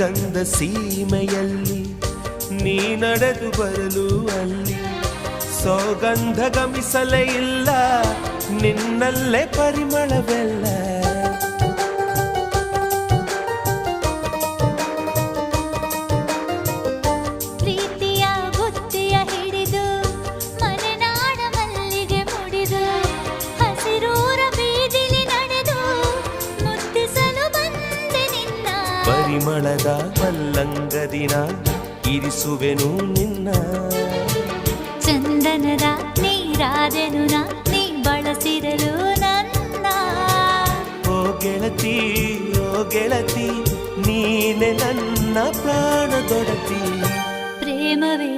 ಶ್ರೀಗಂಧ ಸೀಮೆಯಲ್ಲಿ ನೀ ನಡೆದು ಬರಲು ಅಲ್ಲಿ ಸೌಗಂಧ ಗಮಿಸಲೇ ಇಲ್ಲ ನಿನ್ನಲ್ಲೇ ಪರಿಮಳವೆಲ್ಲ ಪ್ರೀತಿಯ ಬುತ್ತಿಯ ಹಿಡಿದು ಮಲೆನಾಡ ಮಲ್ಲಿಗೆ ಮುಡಿದು ಹಸಿರೂರ ಬೀದಿಲಿ ನಡೆದು ಮುತ್ತಿಸಲು ಬಂದೆ ನಿನ್ನ ಪರಿಮಳದ ಮಲ್ಲಂಗದಿನ ಇರಿಸುವೆನು ನಿನ್ನ ಚಂದನದ ನೀರಾದೆನು ನೀ ಬಳಸಿರಲು ನನ್ನ ಓ ಗೆಳತಿ ನೀನೆ ನನ್ನ ಪ್ರಾಣದೊಡತಿ ಪ್ರೇಮವೇ